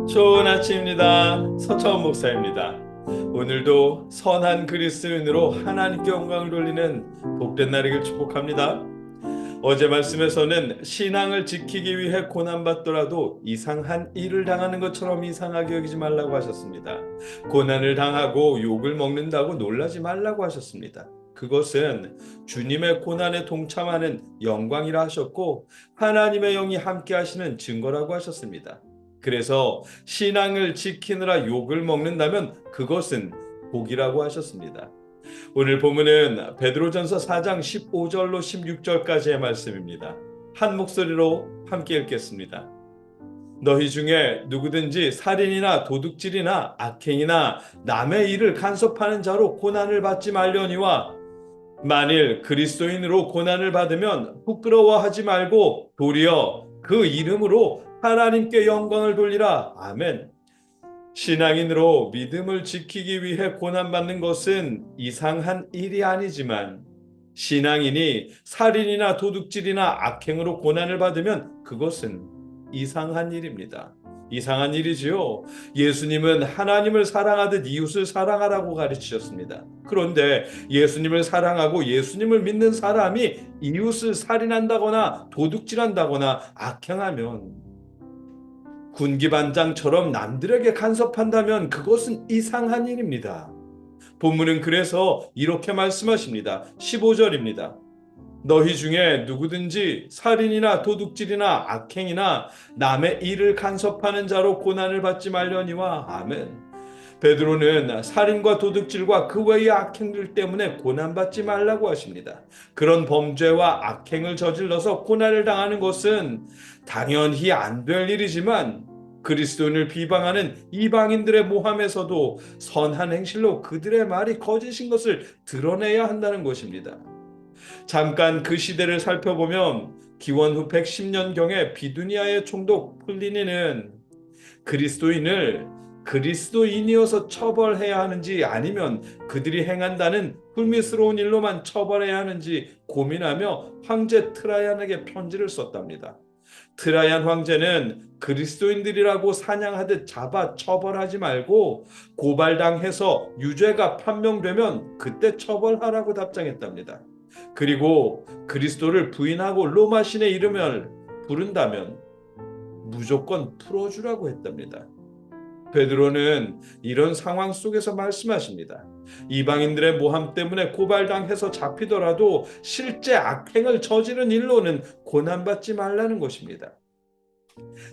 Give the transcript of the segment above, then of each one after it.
좋은 아침입니다. 서차원 목사입니다. 오늘도 선한 그리스도인으로 하나님께 영광을 돌리는 복된 날이길 축복합니다. 어제 말씀에서는 신앙을 지키기 위해 고난받더라도 이상한 일을 당하는 것처럼 이상하게 여기지 말라고 하셨습니다. 고난을 당하고 욕을 먹는다고 놀라지 말라고 하셨습니다. 그것은 주님의 고난에 동참하는 영광이라 하셨고 하나님의 영이 함께 하시는 증거라고 하셨습니다. 그래서 신앙을 지키느라 욕을 먹는다면 그것은 복이라고 하셨습니다. 오늘 본문은 베드로전서 4장 15절로 16절까지의 말씀입니다. 한 목소리로 함께 읽겠습니다. 너희 중에 누구든지 살인이나 도둑질이나 악행이나 남의 일을 간섭하는 자로 고난을 받지 말려니와 만일 그리스도인으로 고난을 받으면 부끄러워하지 말고 도리어 그 이름으로 하나님께 영광을 돌리라. 아멘. 신앙인으로 믿음을 지키기 위해 고난받는 것은 이상한 일이 아니지만 신앙인이 살인이나 도둑질이나 악행으로 고난을 받으면 그것은 이상한 일입니다. 이상한 일이지요. 예수님은 하나님을 사랑하듯 이웃을 사랑하라고 가르치셨습니다. 그런데 예수님을 사랑하고 예수님을 믿는 사람이 이웃을 살인한다거나 도둑질한다거나 악행하면 군기반장처럼 남들에게 간섭한다면 그것은 이상한 일입니다. 본문은 그래서 이렇게 말씀하십니다. 15절입니다. 너희 중에 누구든지 살인이나 도둑질이나 악행이나 남의 일을 간섭하는 자로 고난을 받지 말려니와. 아멘. 베드로는 살인과 도둑질과 그 외의 악행들 때문에 고난받지 말라고 하십니다. 그런 범죄와 악행을 저질러서 고난을 당하는 것은 당연히 안 될 일이지만 그리스도인을 비방하는 이방인들의 모함에서도 선한 행실로 그들의 말이 거짓인 것을 드러내야 한다는 것입니다. 잠깐 그 시대를 살펴보면 기원 후 110년경에 비두니아의 총독 플리니는 그리스도인을 그리스도인이어서 처벌해야 하는지 아니면 그들이 행한다는 불미스러운 일로만 처벌해야 하는지 고민하며 황제 트라이안에게 편지를 썼답니다. 트라이안 황제는 그리스도인들이라고 사냥하듯 잡아 처벌하지 말고 고발당해서 유죄가 판명되면 그때 처벌하라고 답장했답니다. 그리고 그리스도를 부인하고 로마 신의 이름을 부른다면 무조건 풀어주라고 했답니다. 베드로는 이런 상황 속에서 말씀하십니다. 이방인들의 모함 때문에 고발당해서 잡히더라도 실제 악행을 저지른 일로는 고난받지 말라는 것입니다.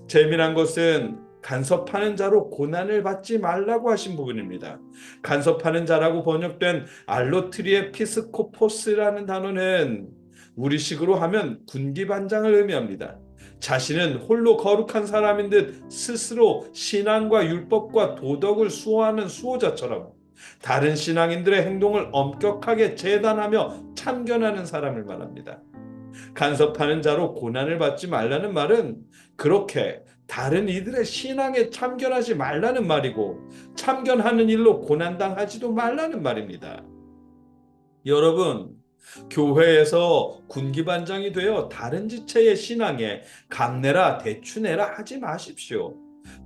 재미난 것은 간섭하는 자로 고난을 받지 말라고 하신 부분입니다. 간섭하는 자라고 번역된 알로트리에 피스코포스라는 단어는 우리식으로 하면 군기반장을 의미합니다. 자신은 홀로 거룩한 사람인 듯 스스로 신앙과 율법과 도덕을 수호하는 수호자처럼 다른 신앙인들의 행동을 엄격하게 재단하며 참견하는 사람을 말합니다. 간섭하는 자로 고난을 받지 말라는 말은 그렇게 다른 이들의 신앙에 참견하지 말라는 말이고 참견하는 일로 고난당하지도 말라는 말입니다. 여러분, 교회에서 군기반장이 되어 다른 지체의 신앙에 감내라 대추내라 하지 마십시오.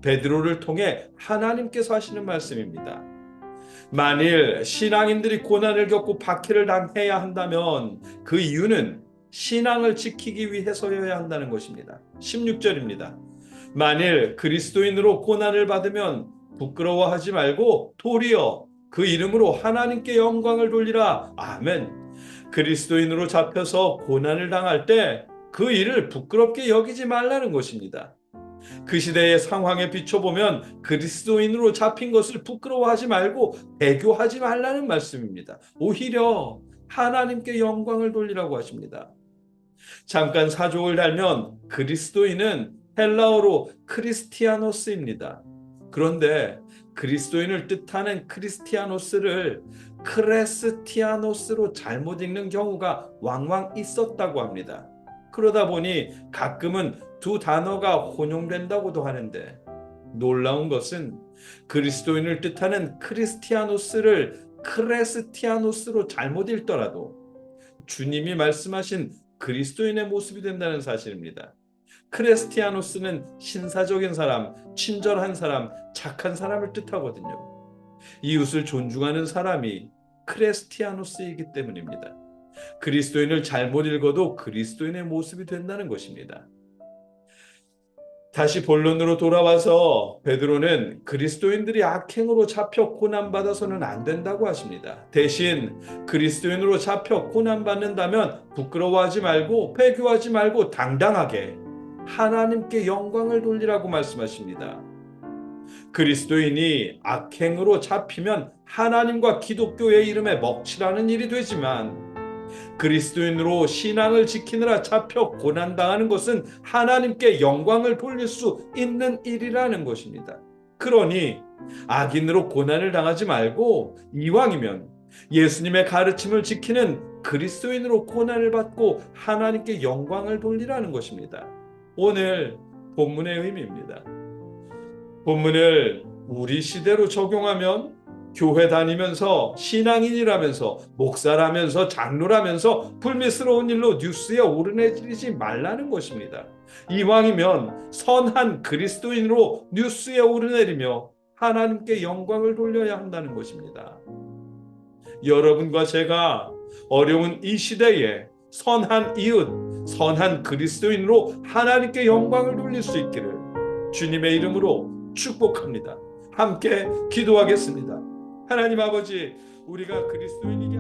베드로를 통해 하나님께서 하시는 말씀입니다. 만일 신앙인들이 고난을 겪고 박해를 당해야 한다면 그 이유는 신앙을 지키기 위해서여야 한다는 것입니다. 16절입니다. 만일 그리스도인으로 고난을 받으면 부끄러워하지 말고 도리어 그 이름으로 하나님께 영광을 돌리라. 아멘. 그리스도인으로 잡혀서 고난을 당할 때 그 일을 부끄럽게 여기지 말라는 것입니다. 그 시대의 상황에 비춰보면 그리스도인으로 잡힌 것을 부끄러워하지 말고 배교하지 말라는 말씀입니다. 오히려 하나님께 영광을 돌리라고 하십니다. 잠깐 사족을 달면 그리스도인은 헬라어로 크리스티아노스입니다. 그런데 그리스도인을 뜻하는 크리스티아노스를 크레스티아노스로 잘못 읽는 경우가 왕왕 있었다고 합니다. 그러다 보니 가끔은 두 단어가 혼용된다고도 하는데 놀라운 것은 그리스도인을 뜻하는 크리스티아노스를 크레스티아노스로 잘못 읽더라도 주님이 말씀하신 그리스도인의 모습이 된다는 사실입니다. 크리스티아노스는 신사적인 사람, 친절한 사람, 착한 사람을 뜻하거든요. 이웃을 존중하는 사람이 크리스티아노스이기 때문입니다. 그리스도인을 잘못 읽어도 그리스도인의 모습이 된다는 것입니다. 다시 본론으로 돌아와서 베드로는 그리스도인들이 악행으로 잡혀 고난받아서는 안 된다고 하십니다. 대신 그리스도인으로 잡혀 고난받는다면 부끄러워하지 말고 배교하지 말고 당당하게 하나님께 영광을 돌리라고 말씀하십니다. 그리스도인이 악행으로 잡히면 하나님과 기독교의 이름에 먹칠하는 일이 되지만 그리스도인으로 신앙을 지키느라 잡혀 고난당하는 것은 하나님께 영광을 돌릴 수 있는 일이라는 것입니다. 그러니 악인으로 고난을 당하지 말고 이왕이면 예수님의 가르침을 지키는 그리스도인으로 고난을 받고 하나님께 영광을 돌리라는 것입니다. 오늘 본문의 의미입니다. 본문을 우리 시대로 적용하면 교회 다니면서 신앙인이라면서 목사라면서 장로라면서 불미스러운 일로 뉴스에 오르내리지 말라는 것입니다. 이왕이면 선한 그리스도인으로 뉴스에 오르내리며 하나님께 영광을 돌려야 한다는 것입니다. 여러분과 제가 어려운 이 시대에 선한 이웃, 선한 그리스도인으로 하나님께 영광을 돌릴 수 있기를 주님의 이름으로 축복합니다. 함께 기도하겠습니다. 하나님 아버지, 우리가 그리스도인이게